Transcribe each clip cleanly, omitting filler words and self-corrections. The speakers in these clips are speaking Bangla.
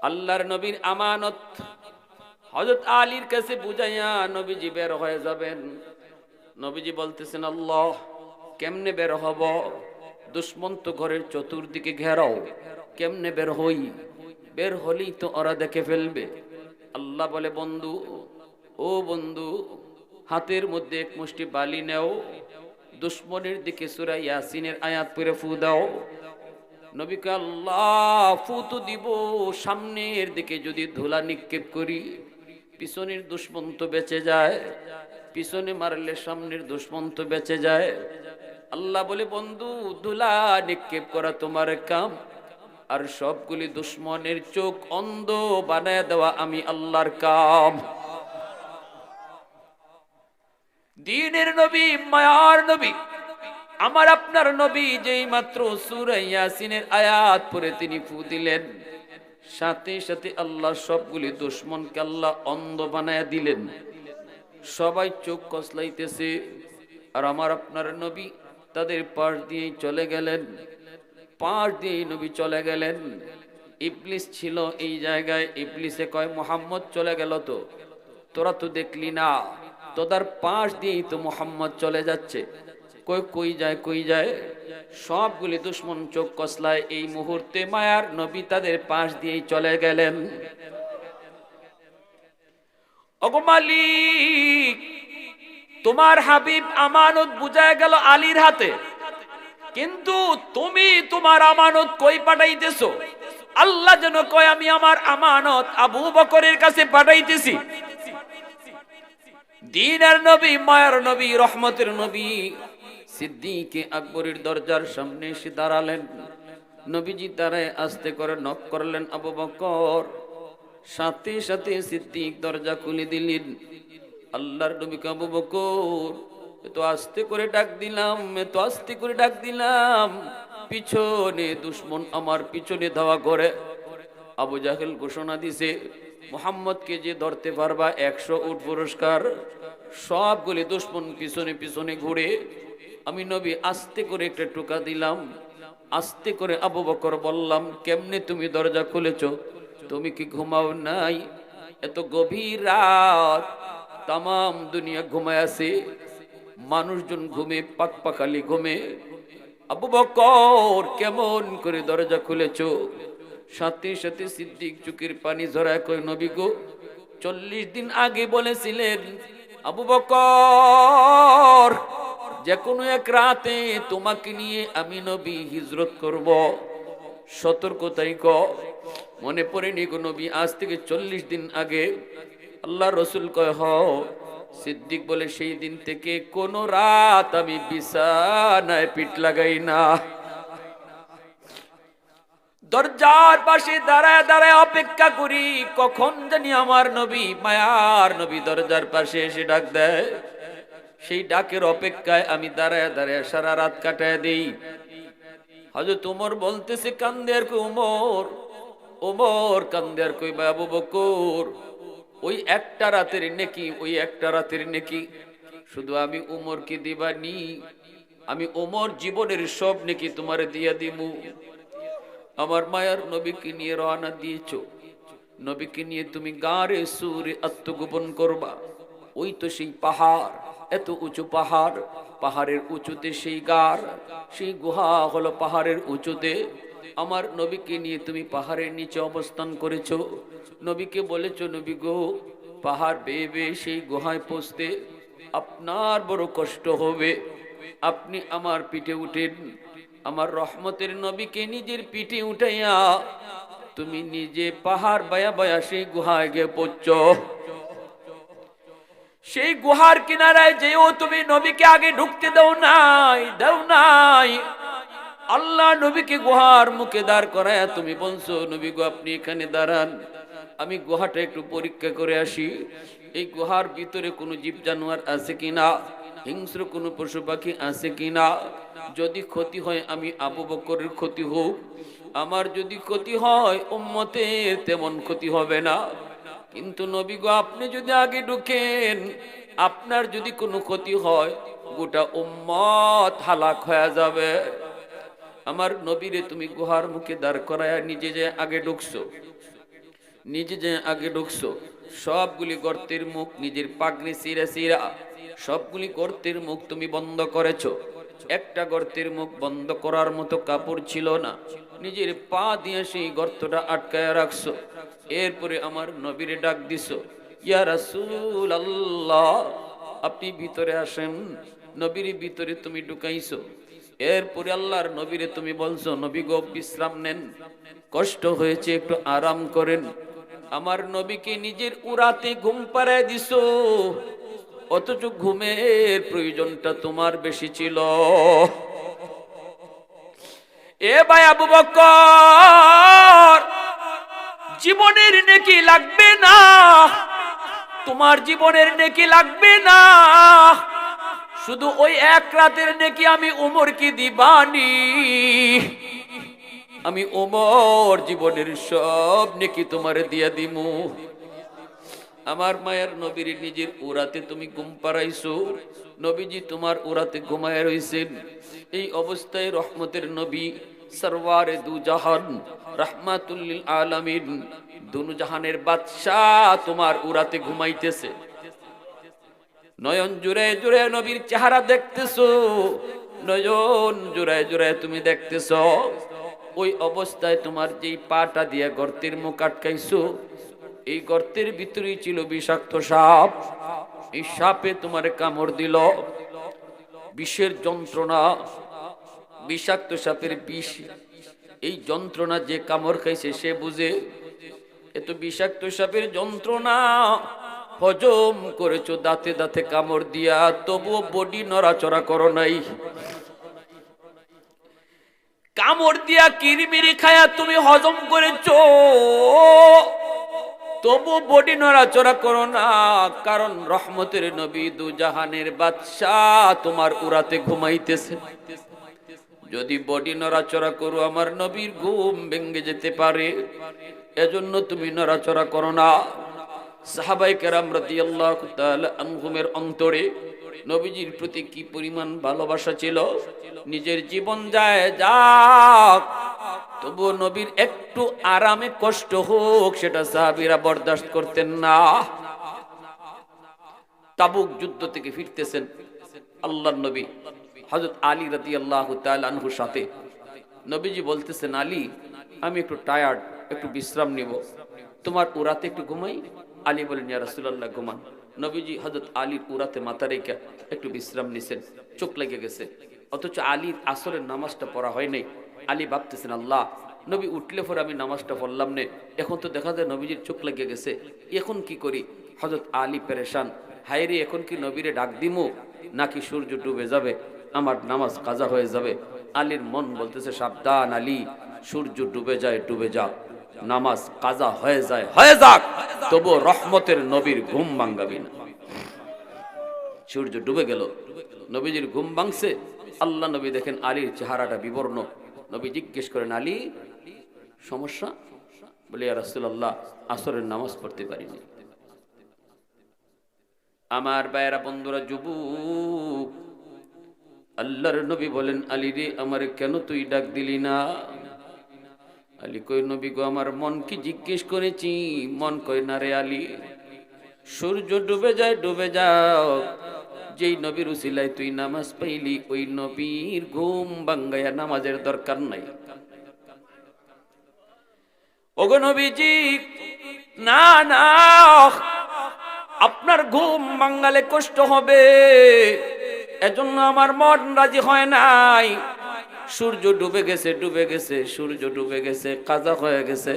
আল্লাহর নবীর আমানত হযরত আলীর কাছে বুঝাইয়া নবীজি বের হয়ে যাবেন। নবীজি বলতেছেন, আল্লাহ কেমনে বের হব? দুশ্মন তো ঘরের চতুর্দিকে ঘেরাও, কেমনে বের হই? বের হলেই তো ওরা দেখে ফেলবে। আল্লাহ বলে, বন্ধু, ও বন্ধু, হাতের মধ্যে এক মুষ্টি বালি নেও, দুশ্মনের দিকে সূরা ইয়াসিনের আয়াত পড়ে ফু দাও। নবীকে আল্লাহ ফু তো দিব, সামনের দিকে যদি ধুলা নিক্ষেপ করি পিছনের দুশ্মন তো বেঁচে যায়, পিছনে মারলে সামনের দুশ্মন তো বেঁচে যায়। আল্লাহ বলে, বন্ধু ধুলা নিক্ষেপ করা তোমার কাম, আর সবগুলি দুশ্মনের চোখ অন্ধ বানায় দেওয়া আমি আল্লাহর কাম। দ্বীনের নবী, মায়ার নবী, আমার আপনার নবী যেই মাত্র সূরা ইয়াসিনের আয়াত পড়ে তিনি ফু দিলেন, সাথে সাথে আল্লাহ সবগুলি দুশ্মনকে আল্লাহ অন্ধ বানায়া দিলেন। সবাই চোখ কসলাইতেছে, আর আমার আপনার নবী তাদের পাশ দিয়ে চলে গেলেন। পাশ দিয়ে নবী চলে গেলেন। ইবলিস ছিল এই জায়গায়। ইবলিসে কয়, মুহাম্মদ চলে গেল তো, তোরা তো দেখলি না, তোদের পাশ দিয়েই তো মুহাম্মদ চলে যাচ্ছে। কই কই যায়, কই যায়? সবগুলি দুশ্মন চোখ কসলায়। এই মুহূর্তে মায়ার নবী তাদের পাশ দিয়েই চলে গেলেন। ওগো মালিক, তোমার হাবিব আমানত বুঝায় গেল আলীর হাতে, কিন্তু তুমি তোমার আমানত কই পাঠাইতেছো? আল্লাহ যেন কয়, আমি আমার আমানত আবু বকরের কাছে পাঠাইতেছি। দ্বীনের নবী, মায়ার নবী, রহমতের নবী সিদ্দিক আকবরের দরজার সামনে এসে দাঁড়ালেন। নবীজি দাঁড়ায় আস্তে করে নক করলেন, আবু বকর। সাথে সাথে সিদ্দিক দরজা খুলে দিলেন। আল্লাহর নবীকে, আবু বকর, এত আস্তে করে ডাক দিলাম, এত আস্তে করে ডাক দিলাম, পিছনে দুশ্মন আমার পিছনে ধাওয়া করে। আবু জাহেল ঘোষণা দিছে, মুহাম্মদকে যে ধরতে পারবা 100 উট পুরস্কার। সবগুলি দুশ্মন পিছনে পিছনে ঘুরে। আমি নবী আস্তে করে একটা টোকা দিলাম। আস্তে করে আবু বকর বললাম, কেমনে তুমি দরজা খুলেছো? তুমি কি ঘুমাও নাই? এত গভীর রাত, তামাম দুনিয়া ঘুমায় আছে, মানুষজন ঘুমে, পাকপাখালি ঘুমে। আবু বকর কেমন করে দরজা খুলেছো? সাথে সাথে সিদ্দিক চোখের পানি ঝরায় কই, নবী গো, 40 দিন আগে বলেছিলেন আবু বকর, যে কোনো এক রাতে তোমাকে নিয়ে আমি নবী হিজরত করব, সতর্কতাই ক। মনে পড়েনি গো নবী, আজ থেকে 40 দিন আগে। আল্লাহ রসুল কয়, হ। সিদ্দিক বলে, সেই দিন থেকে কোন রাত আমি বিছানায় পিঠ লাগাই না। দরজার পাশে দাঁড়ায় দাঁড়ায় অপেক্ষা করি, কখন জানি আমার নবী, মায়ার নবী দরজার পাশে এসে ডাক দেয়। সেই ডাকের অপেক্ষায় আমি দাঁড়ায় দাঁড়ায় সারা রাত কাটায় দেই। হযরত ওমর বলতেছে, কান্দে আর কই ওমর, ওমর কান্দে আর কই, আবু বকর, ওই একটা রাতের নেকি, ওই একটা রাতের নেকি শুধু আমি ওমরকে দিবানি, আমি ওমর জীবনের সব নেকি তোমারে দিয়া দিমু। আমার মায়ার নবীকে নিয়ে রওনা দিয়েছো, নবীকে নিয়ে তুমি গারে সুরে আত্মগোপন করবা। ওই তো সেই পাহাড়, এত উঁচু পাহাড়, পাহাড়ের উঁচুতে সেই গার, সেই গুহা হলো পাহাড়ের উঁচুতে। আমার নবীকে নিয়ে তুমি পাহাড়ের নিচে অবস্থান করেছো। নবীকে বলেছো, নবী গো, পাহাড় বেয়ে বেয়ে সেই গুহায় পৌঁছতে আপনার বড় কষ্ট হবে, আপনি আমার পিঠে উঠেন। আমার রহমতের নবীকে নিজের পিঠে উঠাইয়া তুমি নিজে পাহাড় বায়া বায়া সেই গুহায় গিয়ে পড়ছ। সেই গুহার কিনারায় যেও তুমি নবীকে আগে ঢুকতে দাও নাই, দাও নাই। আল্লাহ নবীকে গুহার মুখে দাঁড় করায় তুমি বলছো, নবী গো, আপনি এখানে দাঁড়ান, আমি গুহাটা একটু পরীক্ষা করে আসি। এই গুহার ভিতরে কোনো জীব জানোয়ার আছে কিনা, হিংস্র কোনো পশু পাখি আছে কিনা। যদি ক্ষতি হয় আমি আবু বকরের ক্ষতি হোক, আমার যদি ক্ষতি হয় উম্মতের তেমন ক্ষতি হবে না। কিন্তু নবী গো, আপনি যদি আগে ঢুকেন, আপনার যদি কোনো ক্ষতি হয় গোটা উম্মত হালাক হয়ে যাবে। আমার নবীরে তুমি গুহার মুখে দাঁড় করায় নিজে যে আগে ঢুকছো। নিজে যে আগে ঢুকছো, সবগুলি গর্তের মুখ নিজের পাগড়ি চিরা চিরা সবগুলি গর্তের মুখ তুমি বন্ধ করেছো। একটা গর্তের মুখ বন্ধ করার মতো কাপড় ছিল না, নিজের পা দিয়ে সেই গর্তটা আটকায় রাখছো। এরপরে আমার নবীরে ডাক দিছো, ইয়া রাসূলুল্লাহ, আপনি ভিতরে আসেন। নবীর ভিতরে তুমি ঢুকাইছো। এরপরে আল্লাহর নবীরে তুমি বলছো, নবী গো বিশ্রাম নেন, কষ্ট হয়েছে, একটু আরাম করেন। আমার নবীকে নিজের উরাতে ঘুম পাড়ায় দিছো, অথচ ঘুমের প্রয়োজনটা তোমার বেশি ছিল। এ ভাই আবু বকর, জীবনের নেকি লাগবে না, তোমার জীবনের নেকি লাগবে না, শুধু ওই এক রাতের নেকি আমি উমরকে দিবানি। আমি ওমর জীবনের সব নেকি তোমারে দিয়া দিমু। আমার মায়ের নবীর নিজের উরাতে তুমি ঘুম পাড়াইছো, নবীজি তোমার উরাতে ঘুমায় রইছেন। এই অবস্থায় রহমতের নবী সরওয়ারে দু জাহান রাহমাতুল লিল আলামিন, দুনু জাহানের বাদশাহ তোমার উরাতে ঘুমাইতেছে। নয়ন জুড়ে জুড়ে নবীর চেহারা দেখতেছো, নয়ন জুড়ে জুড়ে তুমি দেখতেছো। ওই অবস্থায় তোমার যেই পাটা দিয়ে গর্তের মুখ আটকাইছো, এই গর্তের ভিতরেই ছিল বিষাক্ত সাপ। এই সাপে তোমার কামড় দিল, বিষের যন্ত্রণা, বিষাক্ত সাপের বিষ। এই যন্ত্রণা যে কামড় খাইছে সে বুঝে। এত বিষাক্ত সাপের যন্ত্রণা হজম করেছো দাঁতে দাঁতে কামড় দিয়া, তবুও বডি নড়াচড়া করো নাই। কামড় দিয়া কিরিমিরি খায়া তুমি হজম করেছো, তবু বডি নড়াচড়া করো না, কারণ রহমতের নবী দু জাহানের বাদশাহ তোমার উরাতে ঘুমাইতেছে। যদি বডি নড়াচড়া করো আমার নবীর ঘুম ভেঙে যেতে পারে, এজন্য তুমি নড়াচড়া করো না। সাহাবায়ে কেরাম রাদিয়াল্লাহু তাআলা আনহুমের অন্তরে নবীজির প্রতি কি পরিমাণ ভালোবাসা ছিল। নিজের জীবন যায় যাক, তবুও নবীর একটু আরামে কষ্ট হোক সেটা সাহাবীরা বরদাস্ত করতেন না। তাবুক যুদ্ধ থেকে ফিরতেছেন আল্লাহর নবী হযরত আলী রাদিয়াল্লাহু তাআলা আনহুর সাথে। নবীজি বলতেছেন, আলী আমি একটু টায়ার্ড, একটু বিশ্রাম নিব, তোমার উরাতে একটু ঘুমাই। আলী বলেন, ইয়া রাসূলুল্লাহ ঘুমান। নবীজি হযরত আলীর উরাতে মাথা রেখে একটু বিশ্রাম নিছেন, চোখ লেগে গেছে। অথচ আলীর আসরের নামাজটা পড়া হয় নাই। আলী ভাবতেছেন, আল্লাহ নবী উঠলে পরে আমি নামাজটা পড়লাম না, এখন তো দেখা যায় নবীজির চোখ লেগে গেছে, এখন কি করি। হযরত আলী পেরেশান, হায়রে এখন কি নবীরে ডাক দিমু, নাকি সূর্য ডুবে যাবে, আমার নামাজ কাজা হয়ে যাবে। আলীর মন বলতেছে, সাবধান আলী, সূর্য ডুবে যায় ডুবে যাক, নামাজ কাজা হয়ে যায় হয়ে যাক, তবু রহমতের নবীর ঘুম ভাঙাবি না। সূর্য ডুবে গেল, নবীজির ঘুম ভাঙছে। আল্লাহ নবী দেখেন আলীর চেহারাটা বিবর্ণ। নবী জিজ্ঞেস করেন, আলী সমস্যা? বলে, ইয়া রাসূলুল্লাহ আসরের নামাজ পড়তে পারিনি। আমার ভাইয়েরা বন্ধুরা যুবক, আল্লাহর নবী বলেন, আলী রে আমার কেন তুই ডাক দিলি না? আলী কই, নবী গো আমার মন কি জিজ্ঞেস করেছি, মন কই না রে আলী, সূর্য ডুবে যায় ডুবে যাও, যেই নবীর উসিলায় তুই নামাজ পাইলি ওই নবীর ঘুম ভাঙ্গায়া নামাজের দরকার নাই। ওগো নবীজি, না না, আপনার ঘুম ভাঙ্গালে কষ্ট হবে, এজন্য আমার মন রাজি হয় নাই। সূর্য ডুবে গেছে ডুবে গেছে, সূর্য ডুবে গেছে, কাজা হয়ে গেছে।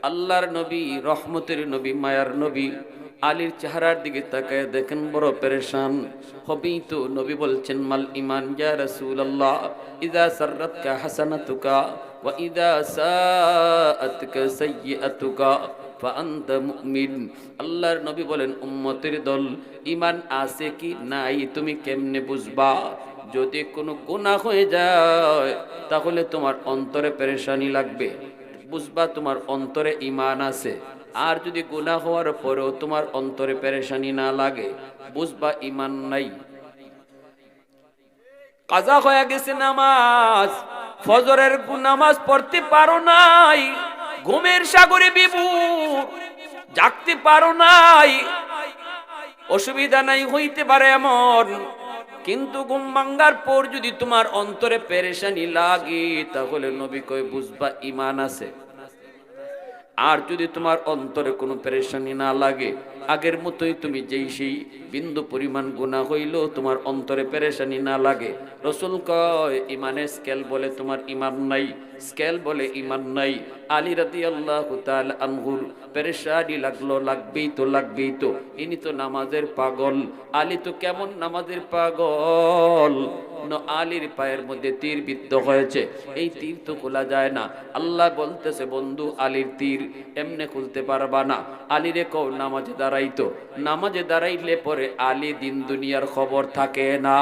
আল্লাহর নবী রহমতের নবী মায়ার নবী আলীর চেহারার দিকে তাকায় দেখেন বড় পেরেশান। হবেই তো। নবী বলছেন, মাল ইমান ইয়া রাসূলুল্লাহ, ইযা সাররাতকা হাসানাতুকা ওয়া ইযা সাআতকা সাইয়্যাতুকা ফাআনতা মুমিন। আল্লাহর নবী বলেন, উম্মতের দল, ইমান আছে কি নাই তুমি কেমনে বুঝবা? যদি কোনো গুনাহ হয়ে যায় তাহলে তোমার অন্তরে পেরেশানি লাগবে, বুঝবা তোমার অন্তরে ইমান আছে। আর যদি গুনাহ হওয়ার পরেও তোমার অন্তরে পেরেশানি না লাগে, বুঝবা ইমান নাই। কাজা হয়ে গেছে নামাজ, ফজরের নামাজ পড়তে পারো নাই, ঘুমের সাগরে বিভোর, জাগতে পারো নাই, অসুবিধা নাই, হইতে পারে এমন, কিন্তু ঘুম ভাঙ্গার পর যদি তোমার অন্তরে পেরেশানি লাগে, তাহলে নবী কয় বুঝবা ঈমান আছে। আর যদি তোমার অন্তরে কোনো পেরেশানি না লাগে, আগের মতোই তুমি যেই সেই বিন্দু পরিমাণ গুনাহ হইলেও তোমার অন্তরে পেরেশানি না লাগে, রাসূল কয় ঈমানের স্কেল বলে তোমার ঈমান নাই, স্কেল বলে ঈমান নাই। আলী রাদিয়াল্লাহু তাআলা আনহুর পেরেশানি লাগলো, লাগবেই তো, ইনি তো নামাজের পাগল। আলী তো কেমন নামাজের পাগল, আলীর পায়ের মধ্যে তীর বিদ্ধ হয়েছে, এই তীর তো খোলা যায় না। আল্লাহ বলতেছে বন্ধু আলীর তীর এমনে খুলতে পারবা না, আলীরে কও নামাজে দাঁড়াইতো, নামাজে দাঁড়াইলে পরে আলী দিন দুনিয়ার খবর থাকে না।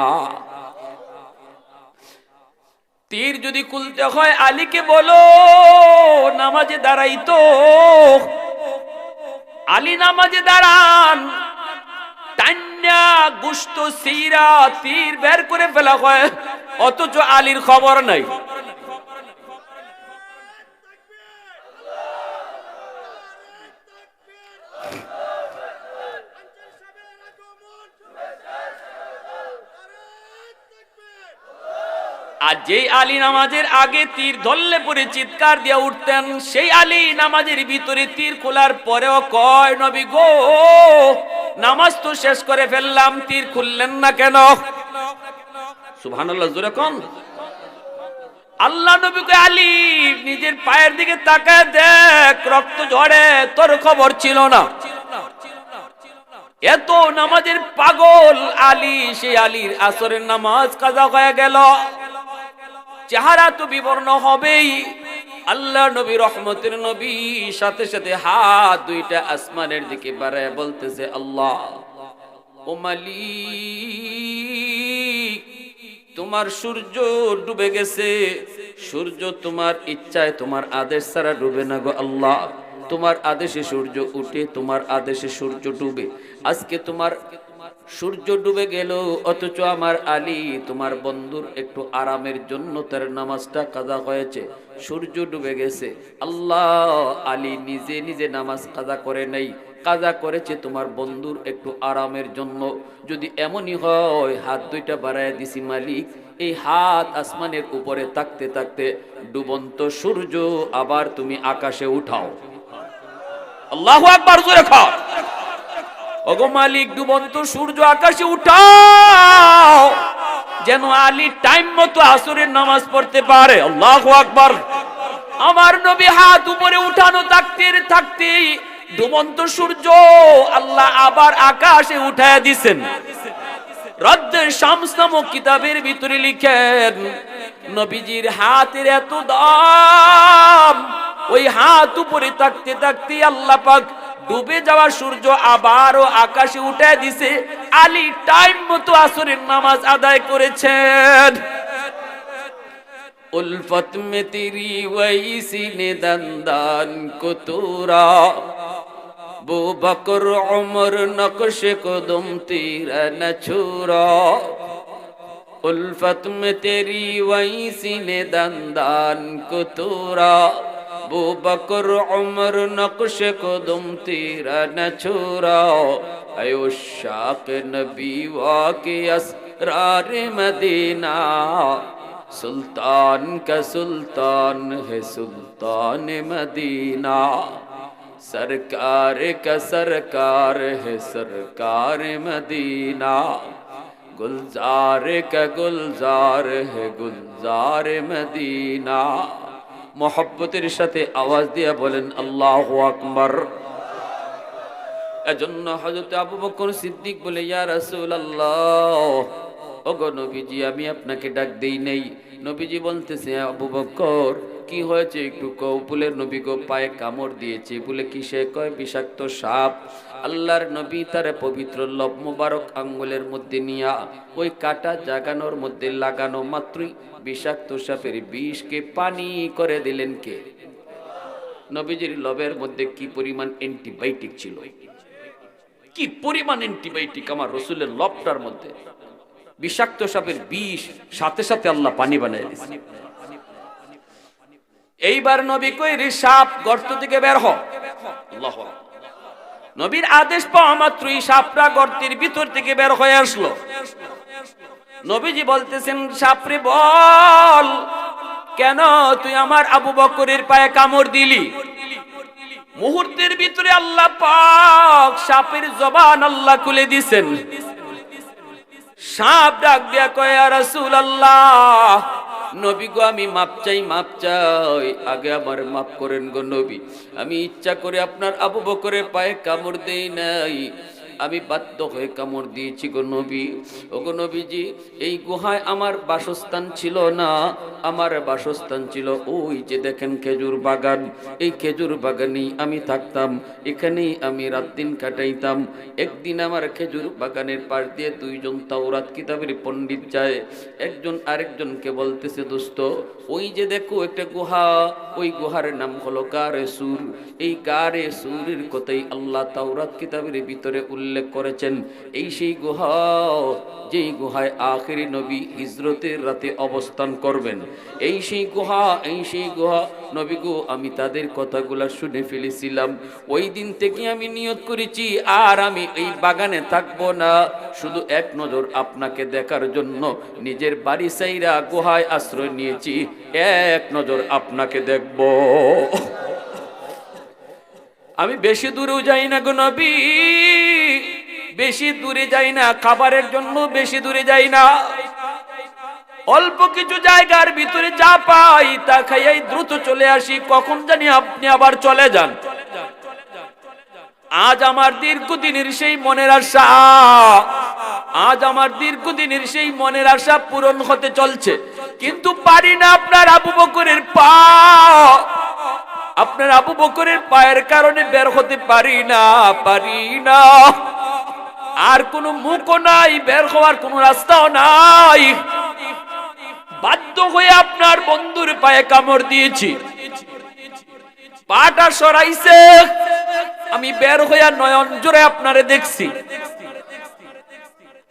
তীর যদি খুলতে হয় আলীকে বলো নামাজে দাঁড়াইতো, আলী নামাজে দাঁড়ান, টান্না গুস্ত সিরা তীর বের করে ফেলা হয়, অথচ আলীর খবর নাই। আর যেই আলী নামাজের আগে তীর ধরলে পরে চিৎকার দিয়ে উঠতেন, সেই আলী নামাজের ভিতরে তীর খোলার পরেও কয় নবী গো, নামাজ তো শেষ করে ফেললাম, তীর খুললেন না কেন? সুবহানাল্লাহ, জোরে কোন। আল্লাহ নবী কয় আলী নিজের পায়ের দিকে তাকায় দেখ, রক্ত ঝরে, তোর খবর ছিল না। এত নামাজের পাগল আলী, সেই আলীর আসরের নামাজ কাজা হয়ে গেল, চেহারা তো বিবর্ণ হবেই। আল্লাহ নবী রহমতের নবী সাথে সাথে হাত দুইটা আসমানের দিকে বাড়ায় বলতেছে আল্লাহ ও মালিক, তোমার সূর্য ডুবে গেছে, সূর্য তোমার ইচ্ছায় তোমার আদেশ ছাড়া ডুবে না গো আল্লাহ, তোমার আদেশে সূর্য উঠে, তোমার আদেশে সূর্য ডুবে। আজকে তোমার সূর্য ডুবে গেল, অথচ আমার আলী তোমার বন্ধুর একটু আরামের জন্য তার নামাজটা কাজা হয়েছে, সূর্য ডুবে গেছে। আল্লাহ আলী নিজে নিজে নামাজ কাজা করে নাই, কাজা করেছে তোমার বন্ধুর একটু আরামের জন্য। যদি এমনই হয়, হাত দুইটা বাড়ায় দিছি মালিক, এই হাত আসমানের উপরে থাকতে থাকতে ডুবন্ত সূর্য আবার তুমি আকাশে উঠাও। আল্লাহু আকবার, জোরে খাও। ওগো মালিক, ডুবন্ত সূর্য আকাশে উঠাও, যেন আলী টাইম মতো আসরের নামাজ পড়তে পারে। আল্লাহু আকবার। আমার নবী হাত উপরে উঠানো থাকতে থাকতে ডুবন্ত সূর্য আল্লাহ আবার আকাশে উঠায় দিছেন। রদ্দে শামস নামক কিতাবের ভিতরে লিখেন, নবীজির হাতের এত দাম, ওই হাত উপরে থাকতে থাকতে আল্লাহ পাক ডুবে যাওয়া সূর্য আবারও আকাশে উঠে দিছে। আলী টাইম মতো আসরের নামাজ আদায় করেছেন। উলফত মে তেরি ওয়াইসি নে দন্দান কুতুরা, বু বকর উমর নকশ কদম তেরা ন ছুরা। উলফত মে তেরি ওয়াইসি নে দন্দান কুতুরা, बू बकर उमर नक्श कदम तेरा न छोरा। अयो शाक नबी वाके असरार मदीना, सुल्तान का सुल्तान है सुल्तान मदीना, सरकार का सरकार है सरकार मदीना, गुलजार का गुलजार है गुलजार मदीना। मोहब्बतेर साथे आवाज दिया बोलेन अल्लाहु আকবার। এজন্য হযরত আবু বকর সিদ্দিক বলে, ইয়া রাসূলুল্লাহ, ওগো নবীজি আমি আপনাকে ডাক দেই নাই। নবীজি বলতেছে, আবু বকর কি হয়েছে একটু কও। বলে নবী গো পায়ে কামড় দিয়েছে। বলে কিসে? কয় বিষাক্ত সাপ। আল্লাহর নবী তার পবিত্র লব মুবারক আঙ্গুলের মধ্যে নিয়া ওই কাটা জাগানোর মধ্যে লাগানো মাত্রই বিষাক্ত সাপের বিষকে পানি করে দিলেন কে? নবীজির লবের মধ্যে কি পরিমাণ অ্যান্টিবায়োটিক ছিল, কি পরিমাণ অ্যান্টিবায়োটিক আমার রাসূলের লবটার মধ্যে। বিষাক্ত সাপের বিষ সাথে সাথে আল্লাহ পানি বানিয়ে দিয়েছে। এইবার নবী কই, রে সাপ গর্ত থেকে বের হ। আল্লাহু আকবার। নবীর আদেশ পাওয়া মাত্রই সাপটা গর্তের ভিতর থেকে বের হয়ে আসলো। নবীজি বলতেছেন, সাপরে বল, কেন তুই আমার আবু বকরের পায়ে কামড় দিলি? মুহূর্তের ভিতরে আল্লাহ পাক সাপের জবান আল্লাহ খুলে দিয়েছেন। সাপ ডাক দিয়া কয়, ইয়া রাসূলুল্লাহ, নবী গো, আমি মাপ চাই, মাপ চাই, আগে আমার মাফ করেন গো নবী। আমি ইচ্ছা করে আপনার আবু বকরের পায়ে কামড় দেই নাই, আমি বাধ্য হয়ে কামড় দিয়েছি গো নবী। ও গো নবীজি, এই গুহায় আমার বাসস্থান ছিল না, আমার বাসস্থান ছিল ওই যে দেখেন খেজুর বাগান, এই খেজুর বাগানেই আমি থাকতাম, এখানেই আমি রাত দিন কাটাইতাম। একদিন আমার খেজুর বাগানের পাশ দিয়ে দুইজন তাওরাত কিতাবের পণ্ডিত যায়, একজন আরেকজনকে বলতেছে, দোস্ত, ওই যে দেখো একটা গুহা, ওই গুহার নাম হলো গারে সুর। এই গারে সুরের কথাই আল্লাহ তাওরাত কিতাবের ভিতরে উল্লেখ করেছেন। এই সেই গুহা, যেই গুহায় আখিরি নবী হিজরতের রাতে অবস্থান করবেন। এই সেই গুহা, এই সেই গুহা নবী গো, আমি তাদের কথাগুলা শুনে ফেলেছিলাম। ওই দিন থেকে আমি নিয়ত করেছি আর আমি এই বাগানে থাকবো না, শুধু এক নজর আপনাকে দেখার জন্য নিজের বাড়ি সাইরা গুহায় আশ্রয় নিয়েছি, এক নজর আপনাকে দেখব। আমি বেশি দূরেও যাই না গো নবী, বেশি দূরে যাই না, খাবারের জন্য বেশি দূরে যাই না, অল্প কিছু জায়গার ভিতরে যা পাই তা খাইয়াই দ্রুত চলে আসি, কখন জানি আপনি আবার চলে যান। আজ আমার দীর্ঘদিনের সেই মনের আশা, আজ আমার দীর্ঘদিনের সেই মনের আশা পূরণ হতে চলছে, কিন্তু পারি না। আপনার আবু বকরের পা, আপনার আবু বকরের পায়ের কারণে বের হতে পারি না, পারি না। আর কোনো মুখও নাই, বের হওয়ার কোনো রাস্তাও নাই। বাধ্য হয়ে আপনার বন্ধুর পায়ে কামড় দিয়েছি, পাটা সরাইছে, আমি বের হইয়া নয়ন জোরে আপনারে দেখছি।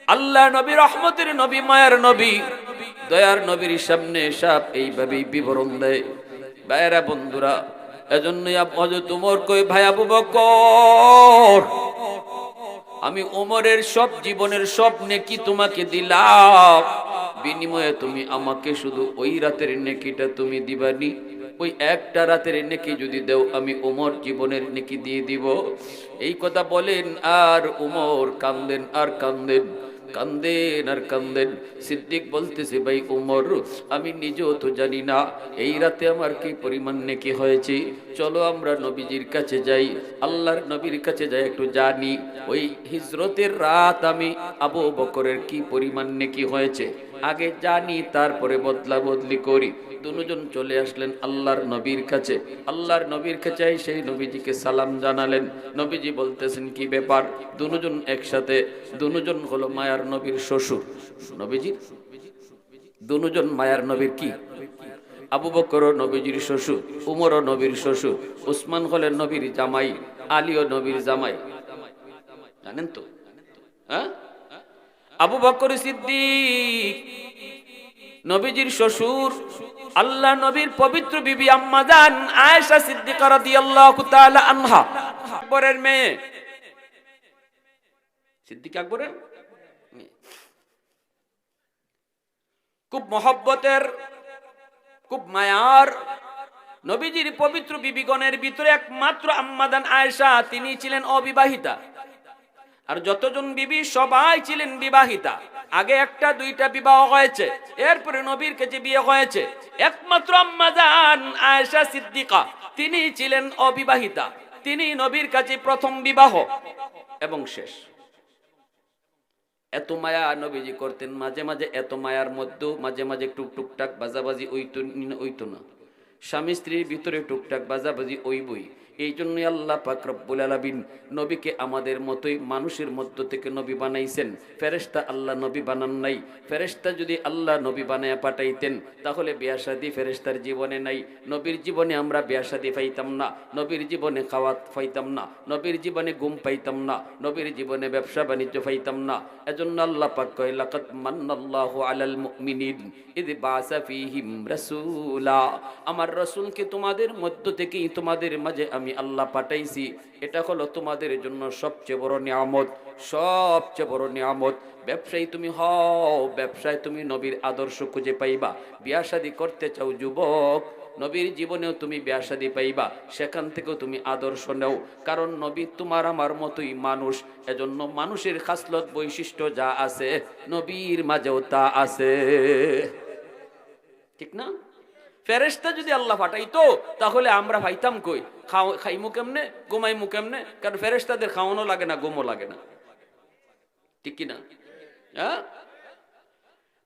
আল্লাহ নবী, রহমতের নবী, মায়ার নবী, দয়ার নবীর সামনে সাপ এইভাবেই বিবরণ দেয়। ভাইয়েরা, বন্ধুরা, এজন্যই হযরত ওমর কই, ভাই আবু বকর, আমি ওমরের সব জীবনের সব নেকি তোমাকে দিলাম, বিনিময়ে তুমি আমাকে শুধু ওই রাতের নেকিটা তুমি দিবানি। ওই একটা রাতের নেকি যদি দেও, আমি ওমর জীবনের নেকি দিয়ে দিব। এই কথা বলেন আর ওমর কান্দেন আর কান্দেন, কান্দেন আর কান্দেন। সিদ্দিক বলতেছে, ভাই ওমর, আমি নিজেও তো জানি না এই রাতে আমার কি পরিমাণ নেকি হয়েছে, চলো আমরা নবীজির কাছে যাই, আল্লাহর নবীর কাছে যাই, একটু জানি ওই হিজরতের রাত আমি আবু বকরের কি পরিমাণ নেকি হয়েছে, আগে জানি, তারপরে বদলা বদলি করি। দুজন চলে আসলেন আল্লাহর নবীর কাছে। আল্লাহর নবীর কাছে সেই নবীজিকে সালাম জানালেন। নবীজি বলতেছেন, কি ব্যাপার? দুজন একসাথে, দুজন হলো মায়ার নবীর শ্বশুর। নবীজি দুজন মায়ার নবীর কি? আবু বকর নবীজির শ্বশুর, উমর নবীর শ্বশুর, উসমান হলেন নবীর জামাই, আলীও নবীর জামাই, জানেন তো? হ্যাঁ, আবু বকর সিদ্দিক নবীজির শ্বশুর, আল্লাহ নবীর পবিত্র বিবি আম্মা জান আয়েশা সিদ্দিকা রাদিয়াল্লাহু তাআলা আনহা, আকবরের মেয়ে, সিদ্দিক আকবরের খুব মহব্বতের, খুব মায়ার নবীজির পবিত্র বিবিগণের ভিতরে একমাত্র আম্মা জান আয়েশা, তিনি ছিলেন অবিবাহিতা। আর যতজন বিবি সবাই ছিলেন বিবাহিতা। আগে একটা দুইটা বিবাহ হয়েছে, এরপরে নবীর কাছে বিয়ে হয়েছে। একমাত্র আম্মা জান আয়েশা সিদ্দিকা, তিনি ছিলেন অবিবাহিতা, তিনি নবীর কাছে প্রথম বিবাহ এবং শেষ। এত মায়া নবীজি করতেন, মাঝে মাঝে এত মায়ার মধ্যেও মাঝে মাঝে টুকটাক বাজাবাজি ওইতো না, স্বামী স্ত্রীর ভিতরে টুকটাক বাজাবাজি ওই বই। এই জন্যই আল্লাহ পাক রব্বুল আলামিন নবীকে আমাদের মতোই মানুষের মধ্য থেকে নবী বানাইছেন। ফেরেশতা আল্লাহ নবী বানান নাই। ফেরেশতা যদি আল্লাহ নবী বানায়া পাঠাইতেন, তাহলে বিয়া শাদী ফেরেশতার জীবনে নাই। নবীর জীবনে আমরা বিয়া শাদী পাইতাম না, নবীর জীবনে খাওয়াত পাইতাম না, নবীর জীবনে ঘুম পাইতাম না, নবীর জীবনে ব্যবসা বাণিজ্য পাইতাম না। এজন্য আল্লাহ পাক কয়, লাকাদ মান্নাল্লাহু আলাল মুমিনিন ইয বাসা ফীহিম রাসূলা, আমার রাসূলকে তোমাদের মধ্য থেকেই তোমাদের মাঝে আমি আল্লাহ পাঠাইছি, এটা হলো তোমাদের জন্য সবচেয়ে বড় নিয়ামত, সবচেয়ে বড় নিয়ামত। ব্যবসায়ী তুমি হও, ব্যবসায় তুমি নবীর আদর্শ খুঁজে পাইবা। বিয়া শাদী করতে চাও যুবক, নবীর জীবনেও তুমি বিয়া শাদী পাইবা, সেখান থেকেও তুমি আদর্শ নেও। কারণ নবী তোমার আমার মতোই মানুষ, এজন্য মানুষের খাসলত বৈশিষ্ট্য যা আছে নবীর মাঝেও তা আছে, ঠিক না? ফেরেশতা যদি আল্লাহ পাঠাইতো তাহলে আমরা পাইতাম কই? খাইমু কেমনে, ঘুমাইমু কেমনে? কারণ ফেরেশতাদের খাওয়ানো লাগে না, ঘুমও লাগে না, ঠিক কিনা? হ্যাঁ,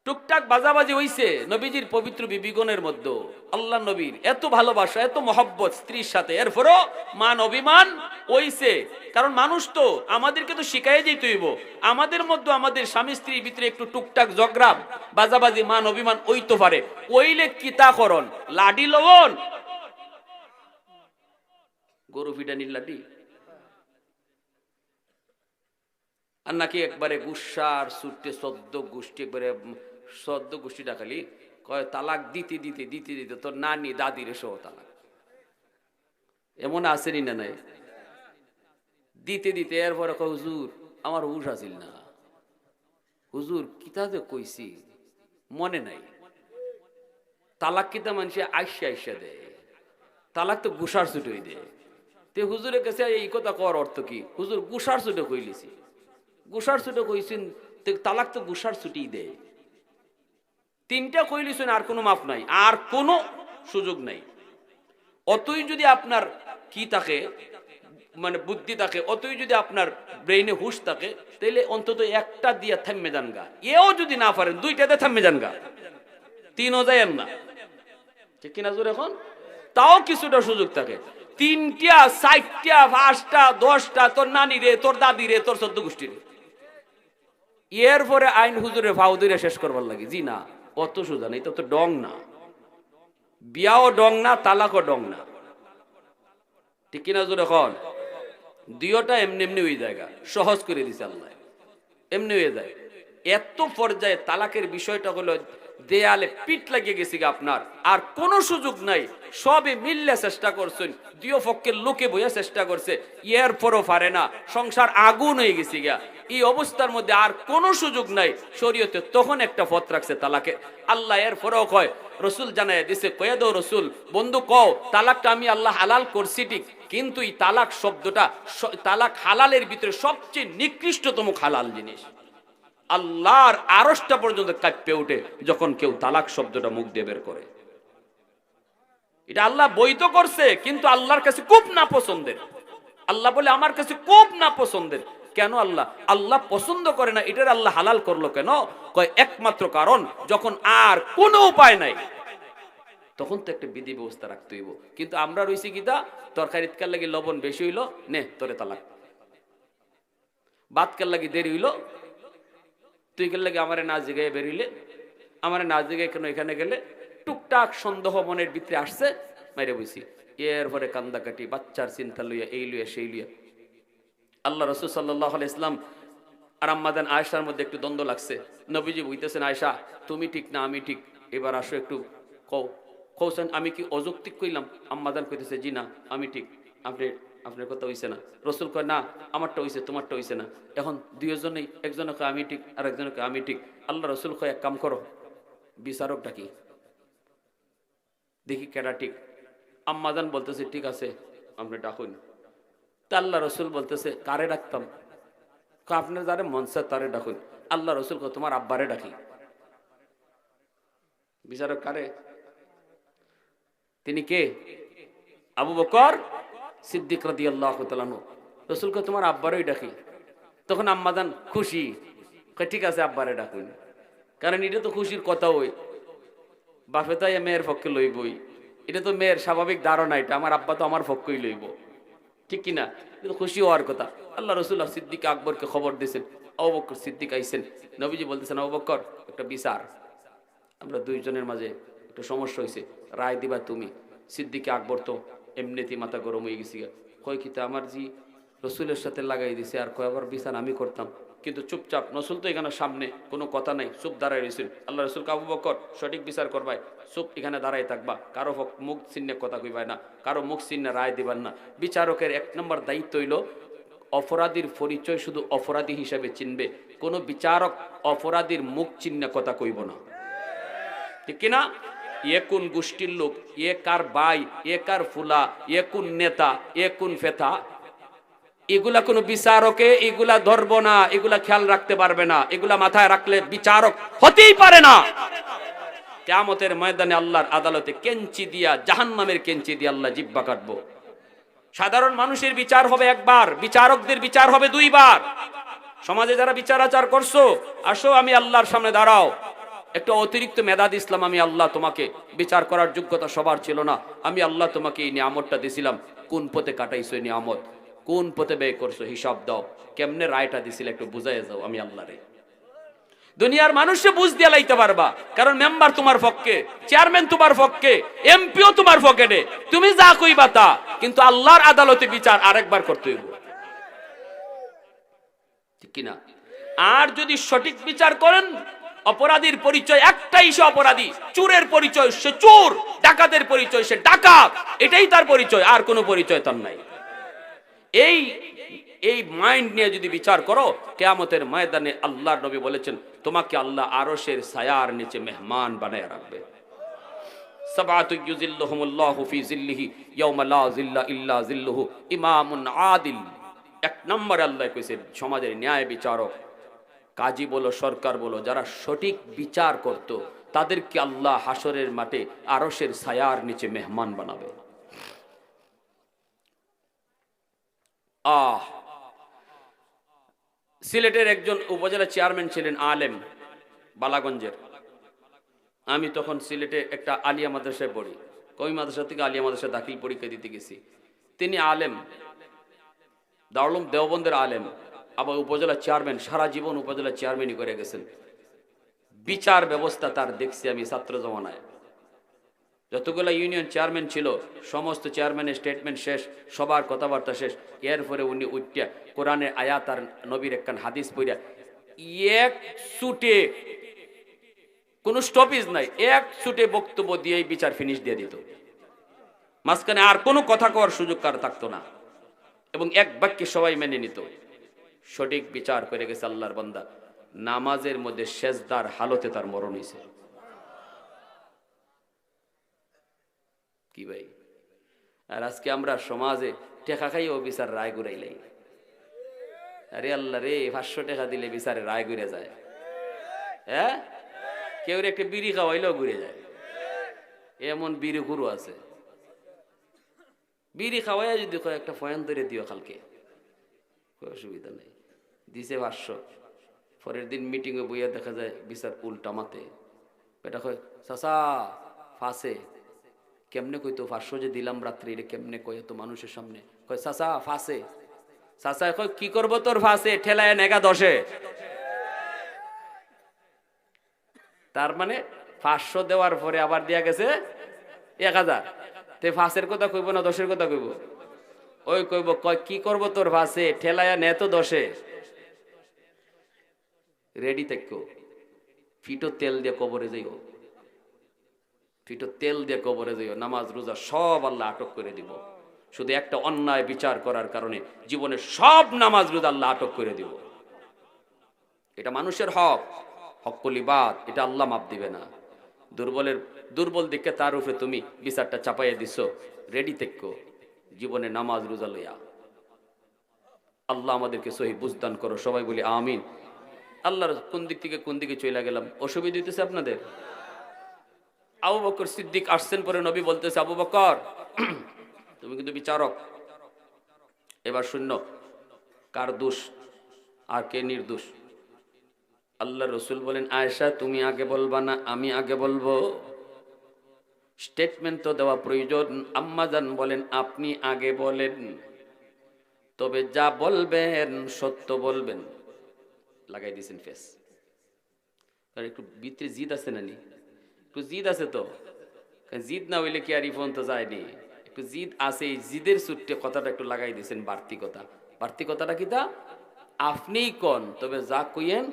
টুকটাক বাজাবাজি হইছে নবীজির পবিত্র বিবিগণের মধ্যে। আল্লাহ নবীর এত ভালোবাসা, এত মহব্বত স্ত্রীর সাথে, এরপরও মান অভিমান হইছে। কারণ মানুষ তো, আমাদেরকে তো শিখাই যেতে হইব, আমাদের মধ্যে আমাদের স্বামী স্ত্রীর ভিতরে একটু টুকটাক ঝগড়া বাজাবাজি মান অভিমান ওইতে পারে। ওইলে কিতা করণ, লাডি লবণ, গরু ফিডানির লাডি, আর নাকি একবারে গুসার সুটে সদ্য গোষ্ঠী, একবারে সদ্য গোষ্ঠীটা খালি কয় তালাক দিতে দিতে দিতে দিতে তোর নানি দাদির সহ তালাক। এমন আসেনি না নাই? দিতে দিতে এরপরে কয় হুজুর আমার হুশ আসিল না, হুজুর কিতাতে কইছি মনে নাই। তালাক কিতা মানুষে আইসা আইসা দেয়, তালাক তো গুসার ছুটোই দেয়। তে হুজুরের কাছে এই কথা কর অর্থ কি? হুজুর গুসার ছুটে কইলিছি, গুসার ছুটে কইছেন, তালাক তো গুসার ছুটি দেয়। তিনটা কইলিছেন, আর কোনো মাফ নাই, আর কোনো সুযোগ নাই। অতই যদি আপনার কি থাকে, মানে বুদ্ধি থাকে, অতই যদি আপনার ব্রেইনে হুশ থাকে, তাহলে অন্তত একটা দিয়া থামে যান গা। এও যদি না পারেন দুইটাতে থামে যান গা, তিনও যায়েন না, ঠিক কিনা জোর? এখন তাও কিছুটা সুযোগ থাকে। তিনটা, চারটা, পাঁচটা, 10টা, তোর নানি রে, তোর দাদি রে, তোর সদ্য গোষ্ঠী রে, এরপরে আইন হুজুরে ফাউ ধরে শেষ করবার লাগে। জি না, অত সোজা নেই, তো ডং না, বিয়াও ডং না, তালাকও ডং না, ঠিক কিনা জোর? এখন দুইটা এমনি এমনি হয়ে যায়, সহজ করে দিছে আল্লাহ, এমনি হয়ে যায়। এত পর্যায়ে তালাকের বিষয়টা হলো দেয়ালে পিঠ লাগিয়ে গেছে আপনার, আর কোনো সুযোগ নাই। সবে মিললে চেষ্টা করছেন, দুই পক্ষের লোকে বইয়া চেষ্টা করছে, এর পরও পারে না, সংসার আগুন হয়ে গেছে গিয়া। এই অবস্থার মধ্যে আর কোনো সুযোগ নাই, শরীয়তে তখন একটা পথ রাখছে তালাকে। আল্লাহ এর পরেও কয়, রসুল জানায় দিছে, কয়ে দাও রসুল, বন্ধু কও তালাকটা আমি আল্লাহ হালাল করছি ঠিক, কিন্তু এই তালাক শব্দটা, তালাক হালালের ভিতরে সবচেয়ে নিকৃষ্টতম হালাল জিনিস। আল্লাহর আরশটা পর্যন্ত কাঁপে ওঠে যখন কেউ তালাক শব্দটা মুখ দিয়ে বের করে। এটা আল্লাহ বৈধ করছে, কিন্তু আল্লাহর কাছে খুব না পছন্দের। আল্লাহ বলে আমার কাছে খুব না পছন্দের। কেন আল্লাহ পছন্দ করে না? এটার আল্লাহ হালাল করলো কেন? কয় একমাত্র কারণ, যখন আর কোনো উপায় নাই তখন তো একটা বিধি ব্যবস্থা রাখতে হইব। কিন্তু আমরা রইছি কিতা, তরকারিত কার লাগি লবণ বেশি হইলো, নে তোরে তালাক। ভাত কার লাগি দেরি হইলো, তুই কার লাগি আমারে না জিগায় বেরিলে, আমারে না জিগায় কেন এখানে গেলে, টুকটাক সন্দেহ মনের ভিতরে আসছে, মাইরে বইছি। এরপরে কান্দাকাটি, বাচ্চার চিন্তা লইয়া, এই লইয়া সেই লইয়া। আল্লাহ রাসূল সাল্লাল্লাহু আলাইহি ওয়াসাল্লাম আর আম্মাজান আয়েশার মধ্যে একটু দ্বন্দ্ব লাগছে। নবীজি বলতেছেন, আয়েশা তুমি ঠিক না আমি ঠিক, এবার আসো একটু কৌছেন আমি কি অযৌক্তিক কইলাম? আম্মাজান কইতেছে, জি না আমি ঠিক, আপনার কথা হইছে না। রসুল কয়, না আমারটা হইছে, তোমারটা হইছে না। এখন দুইজনেই, একজনে কয় আমি ঠিক, আর একজনে কয় আমি ঠিক। আল্লাহ রসুল কয়, এক কাম করো, বিচারক ডাকি, দেখি কেডা ঠিক। আম্মাজান বলতেছে, ঠিক আছে আপনি ডাকুন। তা আল্লাহ রসুল বলতেছে, কারে ডাকতাম? আপনার যারে মনসা তারে ডাকুন। আল্লাহ রসুল কয়, তোমার আব্বারে ডাকি। বিচারক কারে? তিনি কে? আবু বকর সিদ্দিক রাদিয়াল্লাহু তাআলা আনহু। রসুল কয়, তোমার আব্বারই ডাকি। তখন আম্মাজান খুশি, কয় ঠিক আছে আব্বারে ডাকুন। কারণ এটা তো খুশির কথা, ওই বাপে তাই মেয়ের পক্ষে লইবই, এটা তো মেয়ের স্বাভাবিক ধারণা, এটা আমার আব্বা তো আমার পক্ষই লইব, ঠিক কিনা? কিন্তু খুশি হওয়ার কথা। আল্লাহ রসুল সিদ্দিক আকবরকে খবর দিয়েছেন। আবু বকর সিদ্দিক আইছেন, নবীজি বলতেছেন, আবু বকর একটা বিচার, আমরা দুইজনের মাঝে একটু সমস্যা হয়েছে, রায় দিবা তুমি। সিদ্দিক আকবর তো এমনিতেই মাথা গরম হয়ে গেছি, কয় কিতা আমার জি রসুলের সাথে লাগাই দিছে, আর কয় আবার বিচার আমি করতাম, কিন্তু চুপচাপ। রসুল তো এখানে সামনে, কোনো কথা নাই, চুপ দাঁড়ায় রয়েছেন। আল্লাহ রসুলকে আবু বকর সঠিক বিচার করবাই, চুপ এখানে দাঁড়াই থাকবা, কারো মুখ চিহ্নে কথা কইবাই না, কারো মুখ চিহ্নে রায় দিবার না। বিচারকের এক নম্বর দায়িত্ব হইল অপরাধীর পরিচয় শুধু অপরাধী হিসেবে চিনবে, কোনো বিচারক অপরাধীর মুখ চিহ্নে কথা কইব না, ঠিক কিনা? এ কোন গোষ্ঠীর লোক, এ কার ভাই, এ কার ফুলা, এ কোন নেতা, এ কোন ফেতা, এগুলা কোনো বিচারকে এগুলা ধরব না, এগুলা খেয়াল রাখতে পারবে না। এগুলা মাথায় রাখলে বিচারক হতেই পারে না। কিয়ামতের ময়দানে আল্লাহর আদালতে কেঞ্চি দিয়া, জাহান্নামের কেঞ্চি দিয়ে আল্লাহ জিহ্বা কাটবো। সাধারণ মানুষের বিচার হবে একবার, বিচারকদের বিচার হবে দুইবার। সমাজে যারা বিচার আচার করছো, আসো আমি আল্লাহর সামনে দাঁড়াও। একটা অতিরিক্ত মেধা দিছিলাম আমি আল্লাহ তোমাকে, বিচার করার যোগ্যতা সবার ছিল না, আমি আল্লাহ তোমাকে এই নিয়ামতটা দিছিলাম, কোন পথে কাটাইছো এই নিয়ামত, কোন পথে ব্যয় করছো, হিসাব দাও। কেমনে রায়টা দিছিল একটু বুঝাই যাও আমি আল্লাহরে। দুনিয়ার মানুষে বুঝ দিয়ে লাইতে পারবা, কারণ মেম্বার তোমার পক্ষে, চেয়ারম্যান তোমার পক্ষে, এমপিও তোমার পকেটে, তুমি যা কইবা তা। কিন্তু আল্লাহর আদালতে বিচার আরেকবার করতে হইব, ঠিক কিনা? আর যদি সঠিক বিচার করেন, অপরাধীর পরিচয় একটাই, সে অপরাধী। চোরের পরিচয় সে চোর, ডাকাতের পরিচয় সে ডাকাত, এটাই তার পরিচয়, আর কোনো পরিচয় তার নাই। এই মাইন্ড নিয়ে যদি বিচার করো, কিয়ামতের ময়দানে আল্লাহর নবী বলেছেন তোমাকে আল্লাহ আরশের ছায়ার নিচে মেহমান বানায় রাখবে। সাবাতু ইউজিল্লুহুমুল্লাহু ফি জিল্লিহি ইয়াওমা লা জিল্লা ইল্লা জিল্লুহু ইমামুন আদিল। এক নম্বরে আল্লাহ কইছে সমাজের ন্যায় বিচারক, কাজী বলো, সরকার বলো, যারা সঠিক বিচার করত তাদেরকে আল্লাহ হাসরের মাঠে আরশের ছায়ার নিচে মেহমান বানাবে। সিলেটের একজন উপজেলা চেয়ারম্যান ছিলেন, আলেম, বালাগঞ্জের। আমি তখন সিলেটে একটা আলিয়া মাদ্রাসায় পড়ি, কই মাদ্রাসা থেকে আলিয়া মাদ্রাসা দাখিল পরীক্ষা দিতে গেছি। তিনি আলেম, দারুল উলুম দেওবন্দের আলেম, আবার উপজেলা চেয়ারম্যান, সারা জীবন উপজেলা চেয়ারম্যানই করে গেছেন। বিচার ব্যবস্থা তার দেখছি আমি ছাত্র জমানায়। যতগুলো ইউনিয়ন চেয়ারম্যান ছিল সমস্ত চেয়ারম্যানের স্টেটমেন্ট শেষ, সবার কথাবার্তা শেষ। এরপরে উনি উঠ্টিয়া কোরআনের আয়াত আর নবীর একখান হাদিস পড়িয়া এক সুটে, কোনো স্টপেজ নাই, এক সুটে বক্তব্য দিয়েই বিচার ফিনিশ দিয়ে দিত। মাঝখানে আর কোনো কথা কওয়ার সুযোগ কার থাকতো না, এবং এক বাক্যে সবাই মেনে নিত। সঠিক বিচার করে গেছে আল্লাহর বান্দা। নামাজের মধ্যে সেজদার হালতে তার মরণ হয়েছে। কি ভাই? আর আজকে আমরা সমাজে টেকা খাই ও বিচার রায় ঘুরাইলাই। আরে আল্লাহ রে, 500 টাকা দিলে বিচারে রায় ঘুরে যায়। হ্যাঁ, কেউ একটা বিড়ি খাওয়াইলেও ঘুরে যায়। এমন বিড়ি গুরু আছে, বিড়ি খাওয়াইয়া যদি একটা ফয়ান ধরে দিও কালকে, অসুবিধা নেই, দিছে 500। পরের দিন মিটিং এ বইয়া দেখা যায় বিচার উল্টা মাতে। এটা কয় চাচা ফাঁসে, কেমনে কইতো 500 যে দিলাম রাত্রে, এটা কেমনে কয় তো মানুষের সামনে? কয় চাচা ফাঁসে। চাচা কয় কি করবো তোর ফাঁসে, ঠেলায় নেগা 10-এ। তার মানে 500 দেওয়ার পরে আবার দিয়া গেছে 1000। তে ফাঁসের কথা কইব না 10-এর কথা কইব? ওই কইব কয় কি করবো তোর ফাঁসে, ঠেলায় নে তো 10-এ। রেডি থাকো, ফিটো তেল দিয়ে কবরে যাইও, ফিটো তেল দিয়ে কবরে যাইও। নামাজ রোজা সব আল্লাহ আটক করে দিব। শুধু একটা অন্যায় বিচার করার কারণে জীবনের সব নামাজ রোজা আল্লাহ আটক করে দিব। এটা মানুষের হক, হক্কুলিবাদ, এটা আল্লাহ মাপ দিবে না। দুর্বল দিকে তার উপরে তুমি বিচারটা চাপাইয়া দিছো। রেডি থেকো জীবনে নামাজ রোজা লইয়া। আল্লাহ আমাদেরকে সহি বুঝদান করো, সবাই বলি আমিন। আল্লাহর কোন দিক থেকে কোন দিকে চলে গেলাম, অসুবিধা হইতেছে আপনাদের? আবু বকর সিদ্দিক আসছেন, পরে নবী বলতেছে আবু বকর তুমি কিন্তু বিচারক। এবার শূন্য কার দোষ আর কে নির্দোষ? আল্লাহ রসুল বলেন আয়েশা তুমি আগে বলবা না আমি আগে বলবো? স্টেটমেন্ট তো দেওয়া প্রয়োজন। আম্মাজান বলেন আপনি আগে বলেন, তবে যা বলবেন সত্য বলবেন। লাগাই দিয়েছেন ফেস। একটু ভিতরে জিদ আছে না? একটু জিদ আছে তো, জিদ না হইলে কি আর ইফোন তো যায়নি। একটু জিদ আছে, এই জিদের সূত্রে কথাটা একটু লাগাই দিয়েছেন বাড়তি কথা। বাড়তি কথাটা কি তা? আপনিই কোন, তবে যা কইয়েন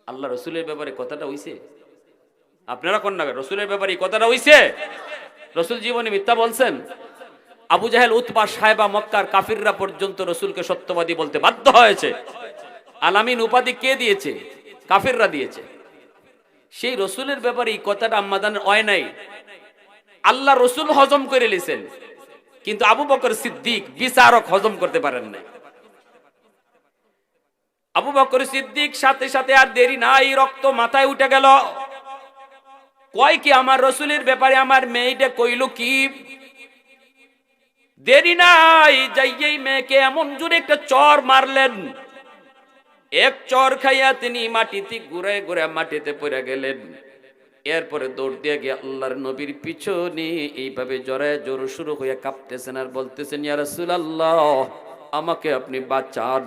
আল্লাহ রসুলের ব্যাপারে কথাটা হইছে? আপনারা কোন না, রসুলের ব্যাপারে এই কথাটা হইছে? রসুল জীবনে মিথ্যা বলছেন? আবু জাহেল, উতবা, সাহেবা, মক্কার কাফিররা পর্যন্ত রসুলকে সত্যবাদী বলতে বাধ্য হয়েছে। আলামিন উপাধি কে দিয়েছে? কাফিররা দিয়েছে। সেই রসুলের ব্যাপারে এই কথাটা আম্মাদানের হয় নাই, আল্লাহ রসুল হজম করে লিছেন, কিন্তু আবু বকর সিদ্দিক বিচারক হজম করতে পারেন নাই। আবু বকর সিদ্দিক সাথে সাথে আর দেরি নাই, রক্ত মাথায় উঠে গেল। কয় কি আমার রসুলের ব্যাপারে আমার মেয়েটা কইল কি? দেরি নাই, যাইয়েই মেয়েকে এমন জোরে একটা চর মারলেন, এক চর খাইয়া তিনি মাটিতে ঘুরে ঘুরে মাটিতে পড়ে গেলেন। এরপরে দৌড় দিয়ে গিয়ে আল্লাহর নবীর পিছনে এইভাবে জড়ায় জোর শুরু হয়ে কাঁপতেছেন আর বলতেছেন, ইয়া রাসূলুল্লাহ, আমাকে আপনি বাঁচান।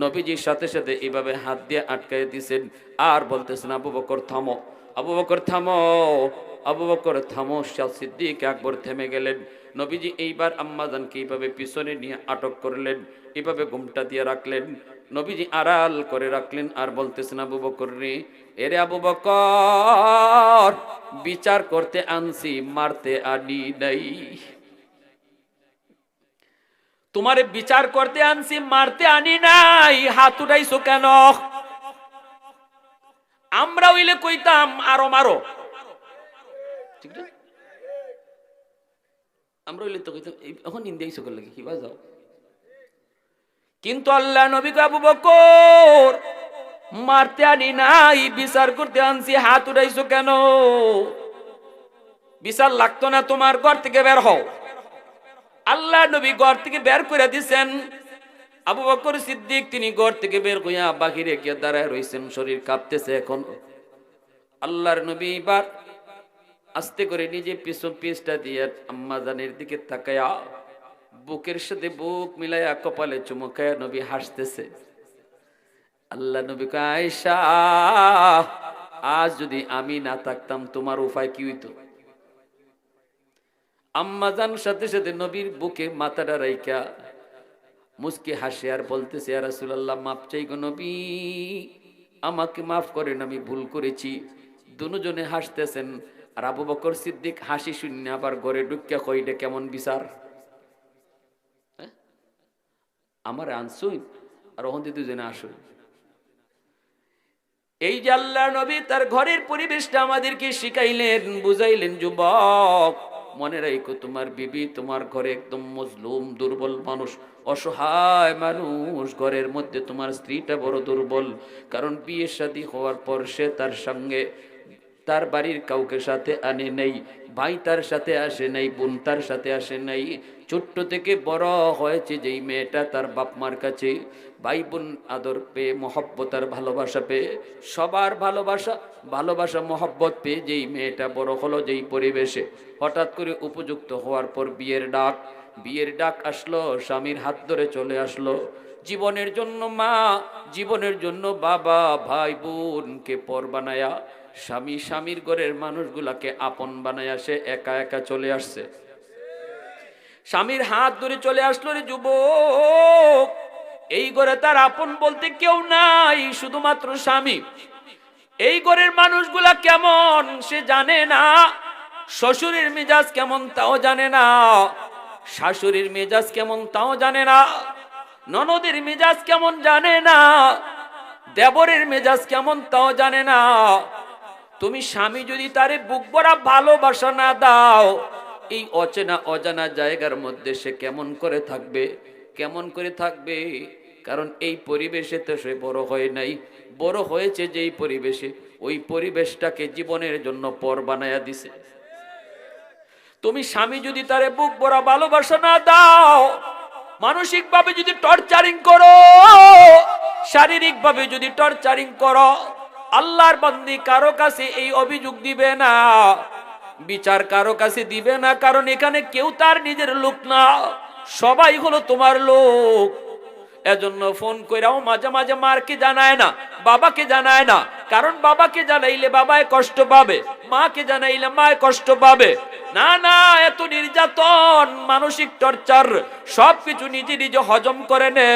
নবীজির সাথে সাথে এইভাবে হাত দিয়ে আটকাই দিয়েছেন আর বলতেছেন, আবু বকর থামো, আবু বকর থামো, আবু বকর থামো। সিদ্দিক আকবর থেমে গেলেন। নবীজি এইবার আম্মাজানকে এইভাবে পিছনে নিয়ে আটক করলেন, এইভাবে ঘুমটা দিয়ে রাখলেন, নবীজি আড়াল করে রাখলেন আর বলতেছেন, আবু বকর রে, এরে আবু বকর, বিচার করতে আনছি, মারতে আনি নাই। তোমারে বিচার করতে আনছি, মারতে আনি নাই, হাত উঠাইছো কেন? আমরা হইলে কইতাম আরো মারো, ঠিক না? আমরা হইলে তো কইতাম এখন ইন্দিয়াই সকল লাগে কি বাজাও। কিন্তু আল্লাহ নবী আবু বকর, মারতে আনি নাই, বিচার করতে আনছি, হাত উঠাইছো কেন? বিচার লাগতো না তোমার, ঘর থেকে বের হও। আল্লাহ নবী ঘর থেকে বের করে দিছেন। আবু বকর সিদ্দিক তিনি ঘর থেকে বের হইয়া বাহিরে গিয়ে দাঁড়ায় রইছেন, শরীর কাঁপতেছে এখন। আল্লাহর নবী এবার আস্তে করে নিজে পিছটা দিয়ে আম্মাজানের দিকে তাকায়া বুকের সাথে বুক মিলাইয়া কপালে চুমু খায়া নবী হাসতেছে। আল্লাহ নবী কয়, আয়েশা, আজ যদি আমি না থাকতাম তোমার উপায় কি হইতো? আম্মাজান সাথে সাথে নবীর বুকে মাথাটা রাইখা মুস্কি হাসে আর বলতেছে, ইয়া রাসূলুল্লাহ, মাপ চাই গো নবী, আমাকে মাফ করেন, আমি ভুল করেছি। দুজনে হাসতেছেন আর আবু বকর সিদ্দিক হাসি শূন্য আবার ঘরে ঢুকিয়া কইলে, কেমন বিচার? আমার আনসুই আর ওখান থেকে দুজনে আসুন। এই যে আল্লাহ নবী তার ঘরের পরিবেশটা আমাদেরকে শিখাইলেন, বুঝাইলেন, যুবক মনে রাখো, তোমার বিবি তোমার ঘরে একদম মজলুম, দুর্বল মানুষ, অসহায় মানুষ। ঘরের মধ্যে তোমার স্ত্রীটা বড় দুর্বল, কারণ বিয়ে শাদী হওয়ার পর সে তার সঙ্গে তার বাড়ির কাউকে সাথে আনে নাই, ভাই তার সাথে আসে নাই, বোন তার সাথে আসে নাই। ছোট্ট থেকে বড় হয়েছে যেই মেয়েটা তার বাপ মার কাছে, ভাই বোন আদর পেয়ে, মহব্বত আর ভালোবাসা পেয়ে, সবার ভালোবাসা মহব্বত পেয়ে যেই মেয়েটা বড় হলো যেই পরিবেশে, হঠাৎ করে উপযুক্ত হওয়ার পর বিয়ের ডাক আসলো, স্বামীর হাত ধরে চলে আসলো। জীবনের জন্য মা, জীবনের জন্য বাবা, ভাই বোনকে পর বানায়া, স্বামীর ঘরের মানুষগুলাকে আপন বানায়া সে একা একা চলে আসছে। স্বামীর হাত ধরে চলে আসলো রে যুবক। এই ঘরে তার আপন বলতে কেউ নাই, শুধুমাত্র স্বামী। এই ঘরের মানুষগুলা কেমন সে জানে না, শ্বশুরের মেজাজ কেমন তাও জানে না, শাশুড়ির মেজাজ কেমন তাও জানে না, ননদের মেজাজ কেমন জানে না, দেবরের মেজাজ কেমন তাও জানে না। তুমি স্বামী যদি তারে বুক ভরা ভালোবাসা না দাও, এই অচেনা অজানা জায়গার মধ্যে সে কেমন করে থাকবে? কারণ এই পরিবেশে তো সে বড় হয় নাই, বড় হয়েছে যেই পরিবেশে, ওই পরিবেশটাকে জীবনের জন্য পর বানায়া দিছে। তুমি স্বামী যদি তারে বুক ভরা ভালোবাসা না দাও, মানসিক ভাবে যদি টর্চারিং করো, শারীরিক ভাবে যদি টর্চারিং করো, আল্লাহর বান্দি কারো কাছে এই অভিযোগ দিবে না, বিচার কারো কাছে দিবে না, কারণ এখানে কেউ তার নিজের লোক না, সবাই হলো তোমার লোক। এজন্য ফোন কইরাও মাঝে মাঝে মারকে জানায় না, বাবাকে জানায় না, কারণ বাবাকে জানাইলে বাবায় কষ্ট পাবে, মাকে জানাইলে মায় কষ্ট পাবে। না না, এত নির্যাতন, মানসিক টর্চার সবকিছু নিজে নিজে হজম করে নে।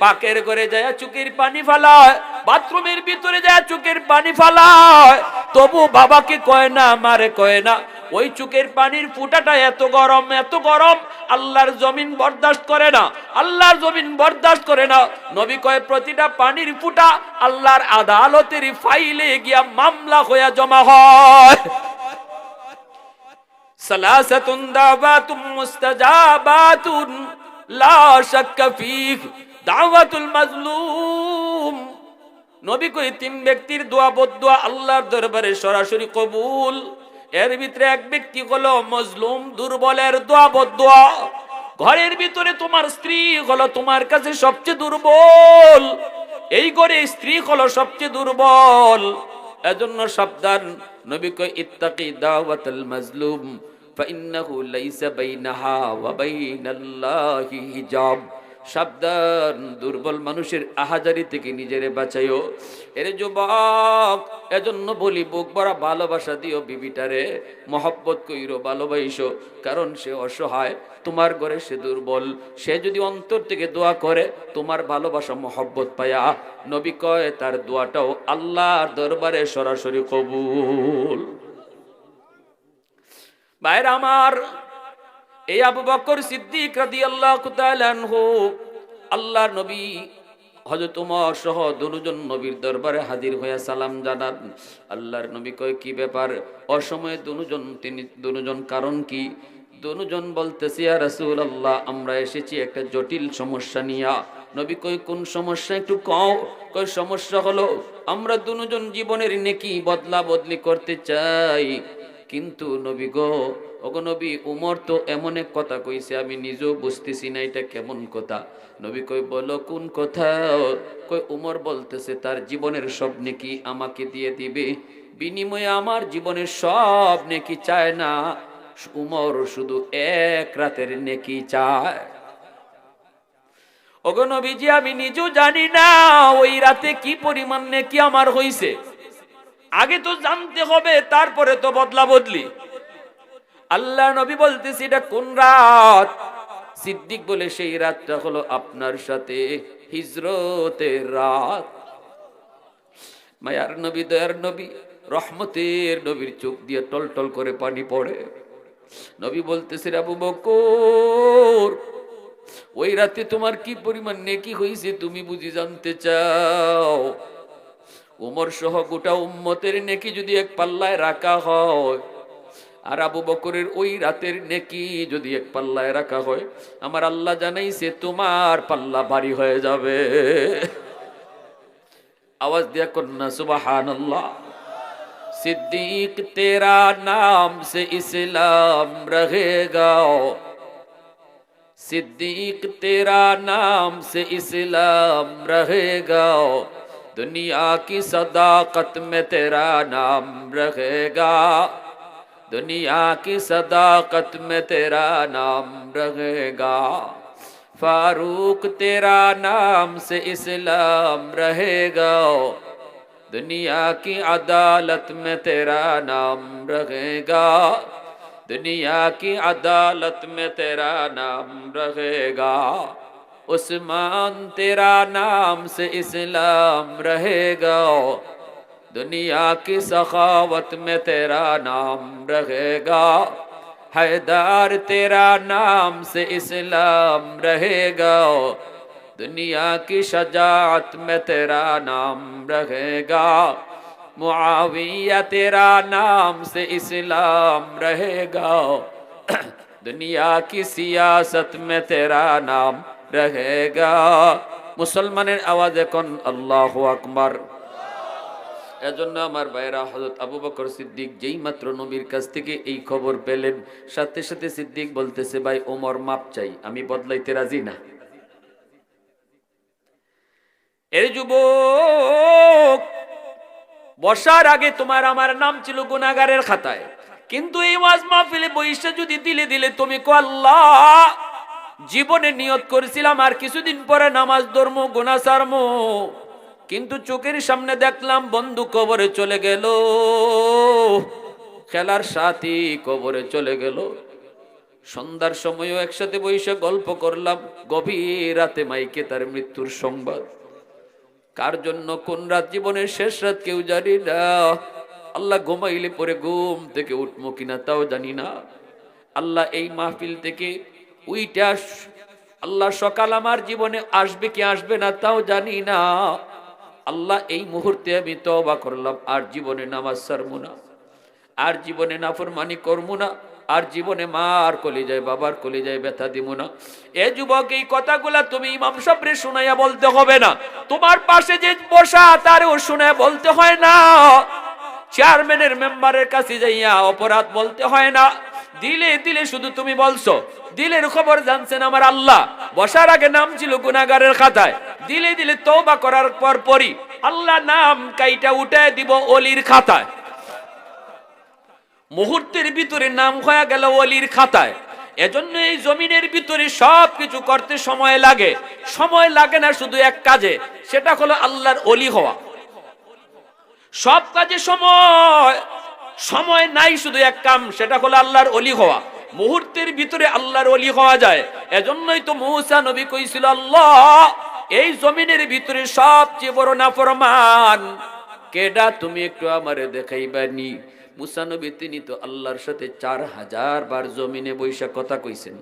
পাকের ঘরে যায় চোখের পানি ফালায়, বাথরুমের ভিতরে যায় চোখের পানি ফালায়, তবু বাবাকে কয় না, মারে কয় না। ওই চোখের পানির ফুটাটা এত গরম, এত গরম, আল্লাহর জমিন বরদাস্ত করে না, আল্লাহর জমিন বরদাস্ত করে না। নবী কয় প্রতিটা পানির ফুটা আল্লাহর আদালতের ফাইলে গিয়া মামলা হইয়া জমা হয়। সালাসাতুন দাওয়াতুম মুস্তাজাবাতুন লা শাক্কা ফীহ দাওয়াতুল মাজলুম। নবী কই তিন ব্যক্তির দোয়া বদদোয়া আল্লাহর দরবারে সরাসরি কবুল। এর ভিতরে এক ব্যক্তি হলো মজলুম, দুর্বলের দোয়া বদদোয়া। ঘরের ভিতরে তোমার স্ত্রী হলো তোমার কাছে সবচেয়ে দুর্বল, এই ঘরে স্ত্রী হলো সবচেয়ে দুর্বল, এজন্য সাবধান। নবী কই ইত্তাকি দাওয়াতাল মাজলুম ফাইন্নাহু লাইসা বাইনাহা ওয়া বাইনাল্লাহি হিজাব। সাবধান, দুর্বল মানুষের আহাজারি থেকে নিজেরে বাঁচাইও। এরে যুবক, এজন্য বলি বুক ভরা ভালোবাসা দিও বিবিটারে, মহব্বত কইরো, ভালোবাসো, কারণ সে অসহায়, তোমার ঘরে সে দুর্বল। সে যদি অন্তর থেকে দোয়া করে তোমার ভালোবাসা মহব্বত পায়া, নবী কয় তার দোয়াটাও আল্লাহর দরবারে সরাসরি কবুল। ভাইরা আমার, এই আবু বকর সিদ্দিক রাদিয়াল্লাহু তাআলা আনহু, আল্লাহর নবী হযরত ওমর সহ দুজন নবীর দরবারে হাজির হয়ে সালাম জানান। আল্লাহর নবী কয় কি ব্যাপার? অসময়ে দুজন কারণ কি? দুজন বলতেছে ইয়া রাসূলুল্লাহ, আমরা এসেছি একটা জটিল সমস্যা নিয়া। নবী কয় কোন সমস্যা একটু কও। কয় সমস্যা হলো আমরা দুজন জীবনের নেকি বদলা বদলি করতে চাই, কিন্তু নবী গো, ওগো নবী, উমর তো এমন এক কথা কইছে আমি নিজেও বুঝতেছি না এটা কেমন কথা। নবী কই বলো কোন কথা? কই উমর বলতেছে তার জীবনের সব নেকি আমাকে দিয়ে দিবে, বিনিময়ে আমার জীবনের সব নেকি চায় না, উমর শুধু এক রাতের নেকি চায়। ওগো নবীজি, আমি নিজেও জানি না ওই রাতে কি পরিমাণ নেকি আমার হইছে, আগে তো জানতে হবে, তারপরে তো বদলা বদলি। আল্লাহ নবী বলতেছি এটা কোন রাত? সিদ্দিক বলে সেই রাতটা হলো আপনার সাথে হিজরতের রাত। মায়ার নবী, দয়ার নবী, রহমতের নবীর চোখ দিয়ে টলটল করে পানি পড়ে। নবী বলতেছে আবু বকর, ওই রাতে তোমার কি পরিমাণ নেকি হইছে তুমি বুঝি জানতে চাও? উমর সহ গোটা উম্মতের নেকি যদি এক পাল্লায় রাখা হয়, আর আবু বকরের ওই রাতের নেকি যদি এক পাল্লায় রাখা হয়, আমার আল্লাহ জানাইছে তোমার পাল্লা ভারী হয়ে যাবে। আওয়াজ দিয়া কন্যা সুবহানাল্লাহ। सिद्दीक तेरा नाम से इस्लाम रहेगा, सिद्दीक तेरा नाम से इस्लाम रहेगा, दुनिया की सदाकत में तेरा नाम रहेगा, दुनिया की सदाकत में तेरा नाम रहेगा, फारूक तेरा नाम से इस्लाम रहेगा, दुनिया की अदालत में तेरा नाम रहेगा, दुनिया की अदालत में तेरा नाम रहेगा, उस्मान तेरा नाम से इस्लाम रहेगा, दुनिया की सखावत में तेरा नाम रहेगा, हैदर तेरा नाम से इस्लाम रहेगा, दुनिया की शजाअत में तेरा नाम रहेगा, मुआविया तेरा नाम से इस्लाम रहेगा, दुनिया की सियासत में तेरा नाम रहेगा। मुसलमाনের আওয়াজে কোন আল্লাহু আকবার। এজন্য আমার ভাইরা, হযরত আবু বকর সিদ্দিক যেই মাত্র নবীর কাছ থেকে এই খবর পেলেন, সাথে সাথে সিদ্দিক বলতেছে ভাই ওমর মাপ চাই, আমি বদলাইতে রাজি না। এর যুবক, বসার আগে তোমার আমার নাম ছিল গুনাহগারের খাতায়, কিন্তু এই ওয়াজ মাহফিলে বইসা যদি দিলে তুমি কো আল্লাহ, জীবনে নিয়ত করেছিলাম আর কিছুদিন পরে নামাজ ধর্ম গুনাহ ছাড়মু, কিন্তু চোখের সামনে দেখলাম বন্ধু কবরে চলে গেল, খেলার সাথী কবরে চলে গেল, সন্ধ্যার সময়ও একসাথে বসে গল্প করলাম। গভীর রাতে মাইকে তার মৃত্যুর সংবাদ। কার জন্য কোন রাত, জীবনের শেষ রাত কেউ জানি না। আল্লাহ ঘুমাইলে পরে ঘুম থেকে উঠবো কিনা তাও জানি না। আল্লাহ এই মাহফিল থেকে উইটা আল্লাহ সকাল আমার জীবনে আসবে কি আসবে না তাও জানি না। আল্লাহ এই মুহূর্তে আমি তওবা করলাম, আর জীবনে নামাজ ছাড়বো না, আর জীবনে নাফরমানি করবো না, আর জীবনে মার কলিজায় বাবার কলিজায় ব্যথা দিব না। এ যুবক, এই কথাগুলা তুমি ইমাম সাহেবরে শুনাইয়া বলতে হবে না, তোমার পাশে যে বসা তারও শুনে বলতে হয় না, চেয়ারম্যানের মেম্বারের কাছে যাইয়া অপরাধ বলতে হয় না। দিলে দিলে শুধু তুমি বলছো, দিলের খবর জানছেন আমার আল্লাহ। বসার আগে নাম ছিল গুনাহগারের খাতায়, দিলে দিলে তওবা করার পর পরই আল্লাহ নাম কাইটা উঠায় দিব ওলির খাতায়। মুহূর্তের ভিতরে নাম হয়ে গেল ওলির খাতায়। এজন্য এই জমিনের ভিতরে সবকিছু করতে সময় লাগে। সময় লাগে না শুধু এক কাজে, সেটা হলো আল্লাহর ওলি হওয়া। সব কাজে সময় নাই, শুধু এক কাম, সেটা হলো আল্লাহর ওলি হওয়া। মুহূর্তের ভিতরে আল্লাহর ওলি হওয়া যায়। এজন্যই তো মূসা নবী কইছিল, আল্লাহ এই জমিনের ভিতরে সবচেয়ে বড় নাফরমান কেডা, তুমি একটু আমারে দেখাইবানি। মূসা নবী তিনি তো আল্লাহর সাথে 4000 বার জমিনে বৈশা কথা কইছেন।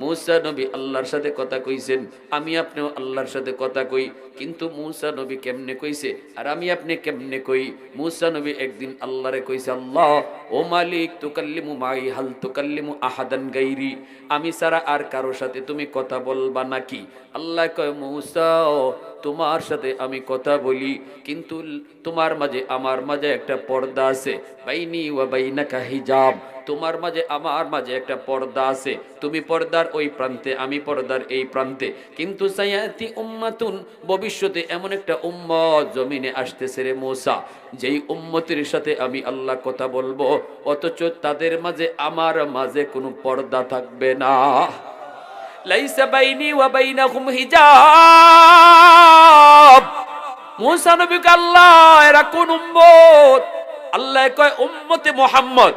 মূসা নবী আল্লাহর সাথে কথা কইছেন, আমি আপনিও আল্লাহর সাথে কথা কই। কিন্তু মূসা নবী কেমনে কইছে আর আমি আপনি কেমনে কই? মূসা নবী একদিন আল্লাহরে কইছে, আল্লাহ ও মালিক, তুকাল্লিমু মাই হাল তুকাল্লিমু আহাদান গায়রি, আমি ছাড়া আর কারো সাথে তুমি কথা বলবা নাকি? আল্লাহ কয়, মূসা তোমার সাথে আমি কথা বলি, কিন্তু তোমার মাঝে আমার মাঝে একটা পর্দা আছে, বাইনি ওয়া বাইনাকা হিজাব, তোমার মাঝে আমার মাঝে একটা পর্দা আছে, তুমি পর্দার ওই প্রান্তে, আমি পর্দার এই প্রান্তে। কিন্তু সায়াতি উম্মাতুন, ভবিষ্যতে এমন একটা উম্মত জমিনে আসতেছে রে মূসা, যেই উম্মতের সাথে আমি আল্লাহ কথা বলবো, অথচ তাদের মাঝে আমার মাঝে কোনো পর্দা থাকবে না। লাইসা বাইনি ওয়া বাইনাহুম হিজাব। মূসা নবীকে আল্লাহ, এরা কোন উম্মত? আল্লাহ কয়, উম্মতে মুহাম্মদ,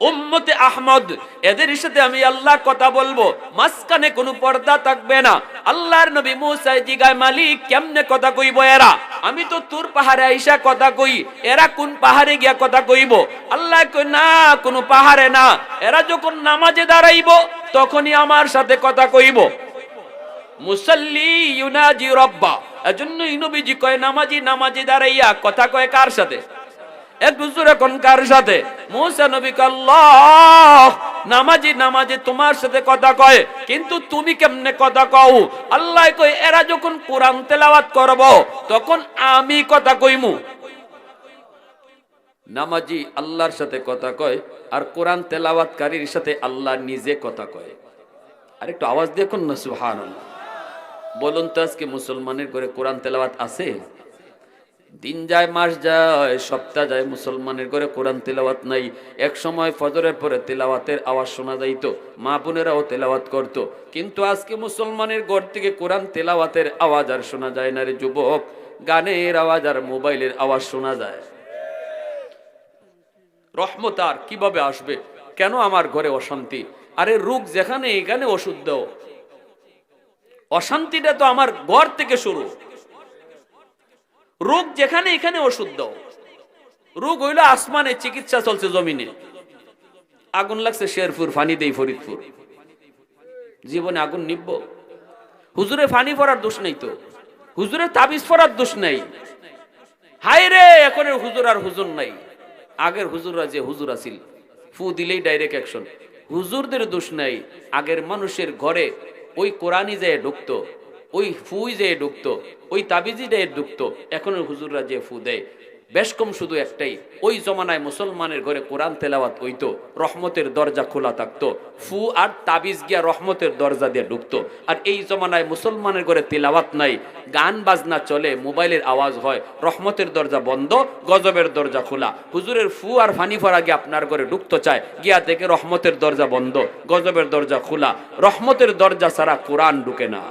উম্মতে আহমদ, এদের সাথে আমি আল্লাহ কথা বলবো, মাঝখানে কোনো পর্দা থাকবে না। আল্লাহর নবী মূসা জিগায়, মালিক কেমনে কথা কইব এরা? আমি তো তুর পাহাড়ে আইসা কথা কই, এরা কোন পাহাড়ে গিয়া কথা কইব? আল্লাহ কই, না, কোনো পাহাড়ে না, এরা যখন নামাজে দাঁড়াইব তখনই আমার সাথে কথা কইব। মুসাল্লি ইউনাজি রব্বা, এজন্যই নবীজি কয়, নামাজি নামাজে দাঁড়াইয়া কথা কয় কার সাথে? একটু জোরে কোন কার সাথে? মূসা নবী কয়, আল্লাহ নামাজি নামাজে তোমার সাথে কথা কয়, কিন্তু তুমি কেমনে কথা কও? আল্লাহ কয়, এরা যখন কোরআন তেলাওয়াত করব তখন আমি কথা কইমু। নামাজি আল্লাহর সাথে কথা কয়, আর কোরআন তেলাওয়াতকারীর সাথে আল্লাহ নিজে কথা কয়। আর একটু আওয়াজ দেখুন না, সুবহানাল্লাহ। বলুন তো, আজকে মুসলমানের ঘরে কোরআন তেলাওয়াত আছে? দিন যায়, মাস যায়, সপ্তাহ যায়, মুসলমানের ঘরে কোরআন তেলাওয়াত নাই। এক সময় ফজরের পরে তেলাওয়াতের আওয়াজ শোনা যাইত, মা বোনেরাও তেলাওয়াত করত, কিন্তু আজকে মুসলমানের ঘর থেকে কোরআন তেলাওয়াতের আওয়াজ আর শোনা যায় না রে যুবক। গানের আওয়াজ আর মোবাইলের আওয়াজ শোনা যায়। রহমত আর কিভাবে আসবে? কেন আমার ঘরে অশান্তি? আরে রোগ যেখানে এখানে ওষুধ দাও। অশান্তিটা তো আমার ঘর থেকে শুরু। রোগ যেখানে এখানে ওষুধ দাও। রোগ হইলো আসমানে, চিকিৎসা চলছে জমিনে। আগুন লাগছে শেরপুর, ফানি দেই ফরিদপুর, জীবনে আগুন নিব? হুজুরে ফানি পড়ার দোষ নেই তো, হুজুরে তাবিজ পড়ার দোষ নেই। হায় রে, এখন হুজুর আর হুজুর নাই। আগের হুজুররা যে হুজুর আছিল, ফু দিলেই ডাইরেক্ট অ্যাকশন। হুজুরদের দোষ নাই। আগের মানুষের ঘরে ওই কোরআনই যায় ঢুকতো, ওই ফুই যেয়ে ঢুকতো, ওই তাবিজি যেয়ে ঢুকতো। এখনের হুজুররা যে ফু দেয়, বেশ কম শুধু একটাই, ওই জমানায় মুসলমানের ঘরে কোরআন তেলাওয়াত হইতো, রহমতের দরজা খোলা থাকতো, ফু আর তাবিজ গিয়া রহমতের দরজা দিয়ে ঢুকতো। আর এই জমানায় মুসলমানের ঘরে তেলাওয়াত নাই, গান বাজনা চলে, মোবাইলের আওয়াজ হয়, রহমতের দরজা বন্ধ, গজবের দরজা খোলা। হুজুরের ফু আর ফানি ফরা গিয়ে আপনার ঘরে ঢুকতে চায়, গিয়া দেখে রহমতের দরজা বন্ধ, গজবের দরজা খোলা। রহমতের দরজা ছাড়া কোরআন ঢুকে না।